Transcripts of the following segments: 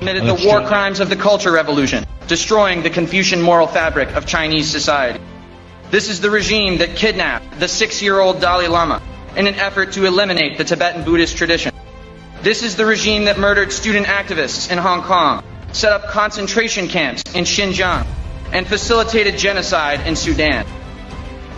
committed the war crimes of the Culture Revolution, destroying the Confucian moral fabric of Chinese society. This is the regime that kidnapped the 6-year-old Dalai Lama in an effort to eliminate the Tibetan Buddhist tradition. This is the regime that murdered student activists in Hong Kong, set up concentration camps in Xinjiang, and facilitated genocide in Sudan.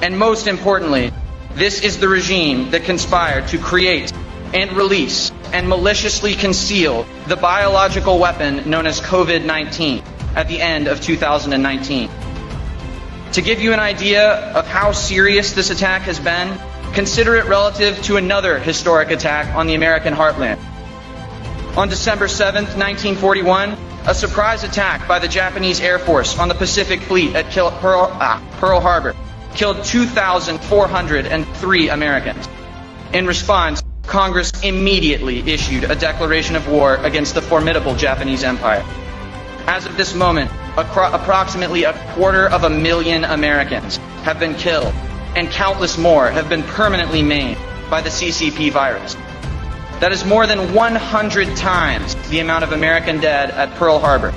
And most importantly, this is the regime that conspired to create and release and maliciously conceal the biological weapon known as COVID-19 at the end of 2019. To give you an idea of how serious this attack has been, consider it relative to another historic attack on the American heartland. On December 7th, 1941, a surprise attack by the Japanese Air Force on the Pacific Fleet at Pearl Harbor killed 2,403 Americans. In response, Congress immediately issued a declaration of war against the formidable Japanese Empire. As of this moment, approximately 250,000 Americans have been killed, and countless more have been permanently maimed by the CCP virus. That is more than 100 times the amount of American dead at Pearl Harbor.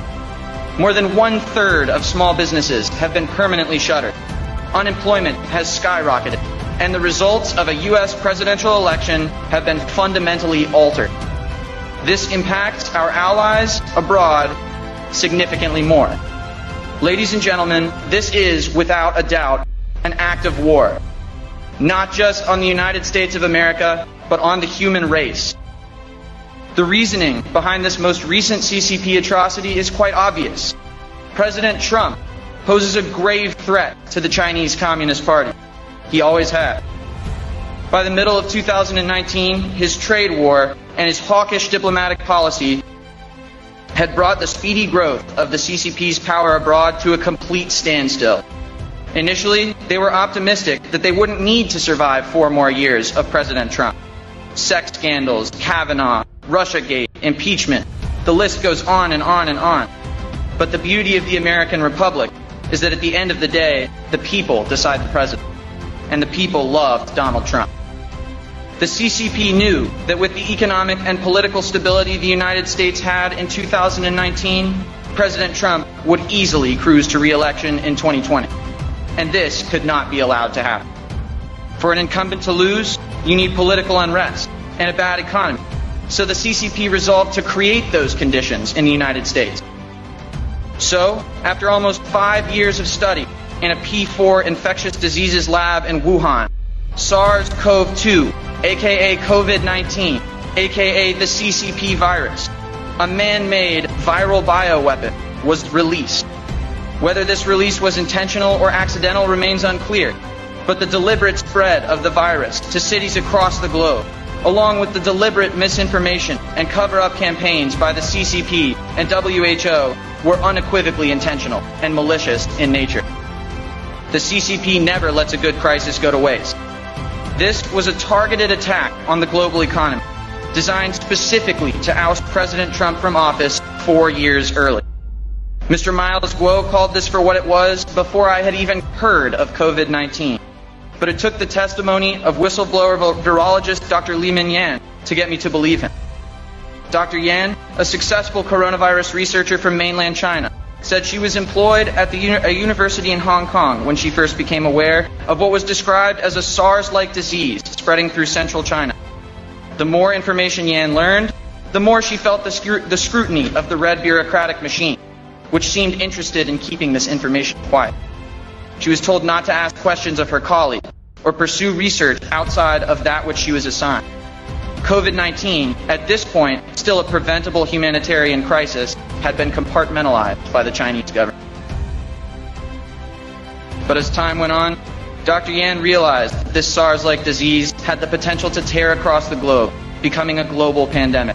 More than 1/3 of small businesses have been permanently shuttered. Unemployment has skyrocketed, and the results of a U.S. presidential election have been fundamentally altered. This impacts our allies abroad significantly more. Ladies and gentlemen, this is, without a doubt, an act of war. Not just on the United States of America, but on the human race. The reasoning behind this most recent CCP atrocity is quite obvious. President Trump poses a grave threat to the Chinese Communist Party. He always had. By the middle of 2019, his trade war and his hawkish diplomatic policy had brought the speedy growth of the CCP's power abroad to a complete standstill. Initially, they were optimistic that they wouldn't need to survive 4 more years of President Trump. Sex scandals, Kavanaugh, Russiagate, impeachment, the list goes on and on and on. But the beauty of the American Republic is that at the end of the day, the people decide the president. And the people loved Donald Trump. The CCP knew that with the economic and political stability the United States had in 2019, President Trump would easily cruise to re-election in 2020. And this could not be allowed to happen. For an incumbent to lose, you need political unrest and a bad economy. So the CCP resolved to create those conditions in the United States. So, after almost 5 years of study in a P4 infectious diseases lab in Wuhan, SARS-CoV-2, aka COVID-19, aka the CCP virus, a man-made viral bioweapon, was released. Whether this release was intentional or accidental remains unclear, but the deliberate spread of the virus to cities across the globe, along with the deliberate misinformation and cover-up campaigns by the CCP and WHO, were unequivocally intentional and malicious in nature. The CCP never lets a good crisis go to waste. This was a targeted attack on the global economy, designed specifically to oust President Trump from office 4 years early. Mr. Miles Guo called this for what it was before I had even heard of COVID-19. But it took the testimony of whistleblower virologist Dr. Li Minyan to get me to believe him. Dr. Yan, a successful coronavirus researcher from mainland China, said she was employed at a university in Hong Kong when she first became aware of what was described as a SARS-like disease spreading through central China. The more information Yan learned, the more she felt the scrutiny of the red bureaucratic machine, which seemed interested in keeping this information quiet. She was told not to ask questions of her colleagues or pursue research outside of that which she was assigned. COVID-19, at this point still a preventable humanitarian crisis, had been compartmentalized by the Chinese government. But as time went on, Dr. Yan realized that this SARS-like disease had the potential to tear across the globe, becoming a global pandemic.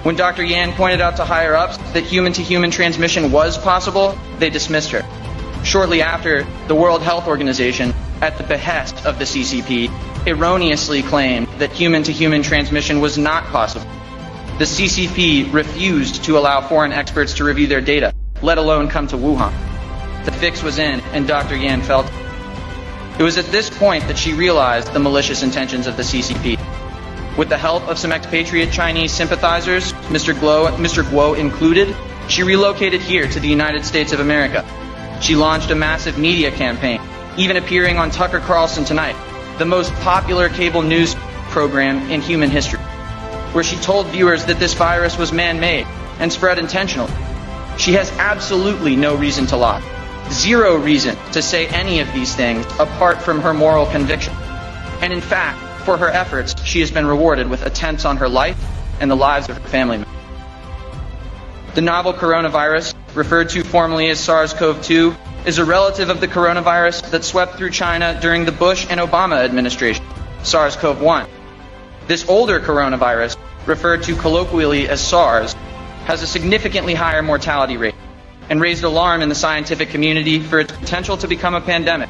When Dr. Yan pointed out to higher-ups that human-to-human transmission was possible, they dismissed her. Shortly after, the World Health Organization, at the behest of the CCP, erroneously claimed that human-to-human transmission was not possible. The CCP refused to allow foreign experts to review their data, let alone come to Wuhan. The fix was in, and Dr. Yan felt it. It was at this point that she realized the malicious intentions of the CCP. With the help of some expatriate Chinese sympathizers, Mr. Guo included, she relocated here to the United States of America. She launched a massive media campaign, even appearing on Tucker Carlson Tonight, the most popular cable news program in human history, where she told viewers that this virus was man-made and spread intentionally. She has absolutely no reason to lie, zero reason to say any of these things apart from her moral conviction. And in fact, for her efforts, she has been rewarded with attempts on her life and the lives of her family members. The novel coronavirus, referred to formally as SARS-CoV-2, is a relative of the coronavirus that swept through China during the Bush and Obama administration, SARS-CoV-1. This older coronavirus, referred to colloquially as SARS, has a significantly higher mortality rate and raised alarm in the scientific community for its potential to become a pandemic.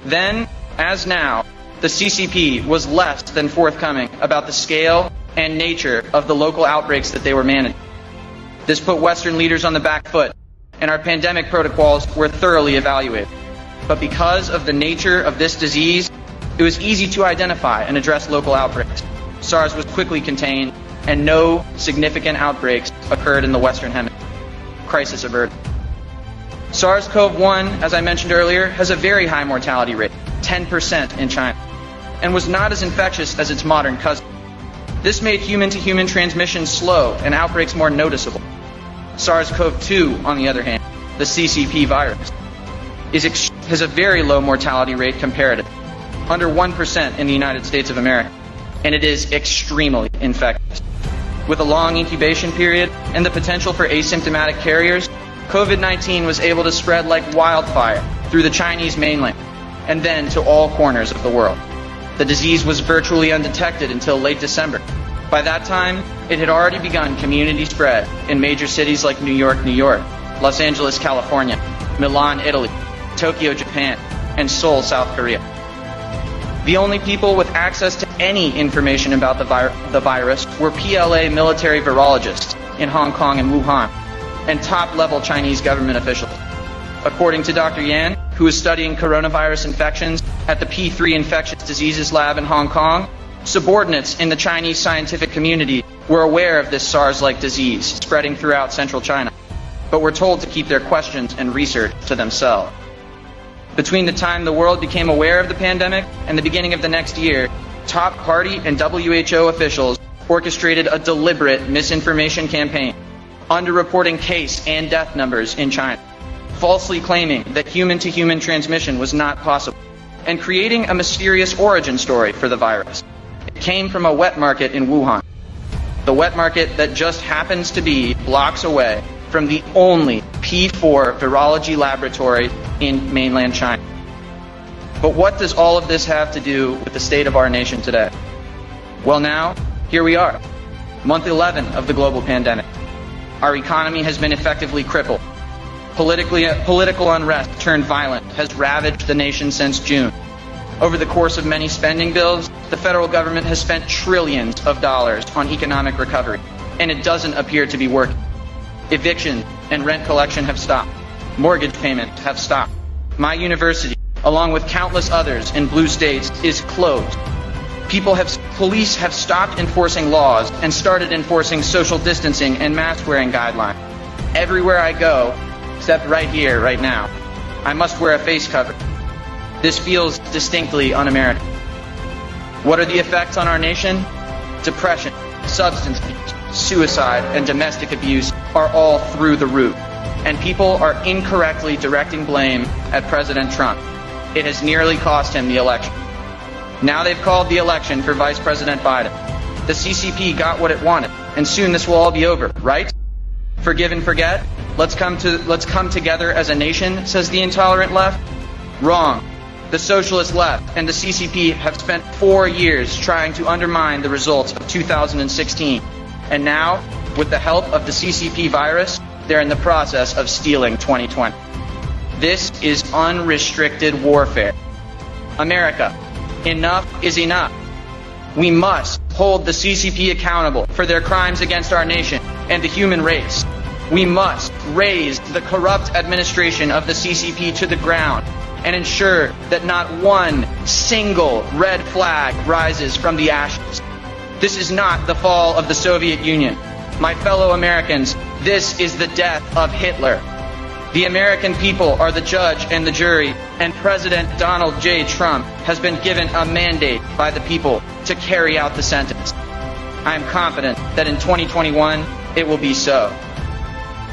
Then, as now, the CCP was less than forthcoming about the scale and nature of the local outbreaks that they were managing. This put Western leaders on the back foot, and our pandemic protocols were thoroughly evaluated. But because of the nature of this disease, it was easy to identify and address local outbreaks. SARS was quickly contained, and no significant outbreaks occurred in the Western Hemisphere. Crisis averted. SARS-CoV-1, as I mentioned earlier, has a very high mortality rate, 10% in China, and was not as infectious as its modern cousin. This made human-to-human transmission slow and outbreaks more noticeable. SARS-CoV-2, on the other hand, the CCP virus, has a very low mortality rate comparatively, under 1% in the United States of America, and it is extremely infectious. With a long incubation period and the potential for asymptomatic carriers, COVID-19 was able to spread like wildfire through the Chinese mainland and then to all corners of the world. The disease was virtually undetected until late December. By that time, it had already begun community spread in major cities like New York, New York, Los Angeles, California, Milan, Italy, Tokyo, Japan, and Seoul, South Korea. The only people with access to any information about the virus were PLA military virologists in Hong Kong and Wuhan, and top-level Chinese government officials. According to Dr. Yan, who is studying coronavirus infections at the P3 Infectious Diseases Lab in Hong Kong, subordinates in the Chinese scientific community were aware of this SARS-like disease spreading throughout central China, but were told to keep their questions and research to themselves. Between the time the world became aware of the pandemic and the beginning of the next year, top party and WHO officials orchestrated a deliberate misinformation campaign, underreporting case and death numbers in China, falsely claiming that human-to-human transmission was not possible, and creating a mysterious origin story for the virus. It came from a wet market in Wuhan, the wet market that just happens to be blocks away from the only P4 virology laboratory in mainland China. But what does all of this have to do with the state of our nation today? Well, now, here we are, month 11 of the global pandemic. Our economy has been effectively crippled. Political unrest turned violent has ravaged the nation since June. Over the course of many spending bills, the federal government has spent trillions of dollars on economic recovery, and it doesn't appear to be working. Eviction and rent collection have stopped. Mortgage payments have stopped. My university, along with countless others in blue states, is closed. Police have stopped enforcing laws and started enforcing social distancing and mask-wearing guidelines. Everywhere I go, except right here, right now, I must wear a face cover. This feels distinctly un-American. What are the effects on our nation? Depression, substance abuse, suicide, and domestic abuse are all through the roof, and people are incorrectly directing blame at President Trump. It has nearly cost him the election. Now they've called the election for Vice President Biden. The CCP got what it wanted, and soon this will all be over, right? Forgive and forget? Let's come together as a nation, says the intolerant left? Wrong. The socialist left and the CCP have spent 4 years trying to undermine the results of 2016. And now, with the help of the CCP virus, they're in the process of stealing 2020. This is unrestricted warfare. America, enough is enough. We must hold the CCP accountable for their crimes against our nation and the human race. We must raise the corrupt administration of the CCP to the ground and ensure that not one single red flag rises from the ashes. This is not the fall of the Soviet Union. My fellow Americans, this is the death of Hitler. The American people are the judge and the jury, and President Donald J. Trump has been given a mandate by the people to carry out the sentence. I am confident that in 2021, it will be so.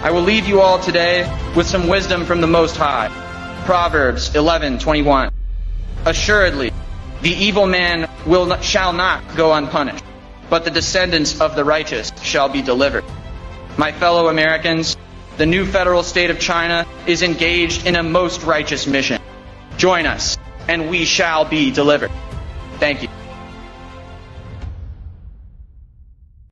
I will leave you all today with some wisdom from the Most High. Proverbs 11:21. Assuredly, the evil man shall not go unpunished, but the descendants of the righteous shall be delivered. My fellow Americans, the new federal state of China is engaged in a most righteous mission. Join us, and we shall be delivered. Thank you.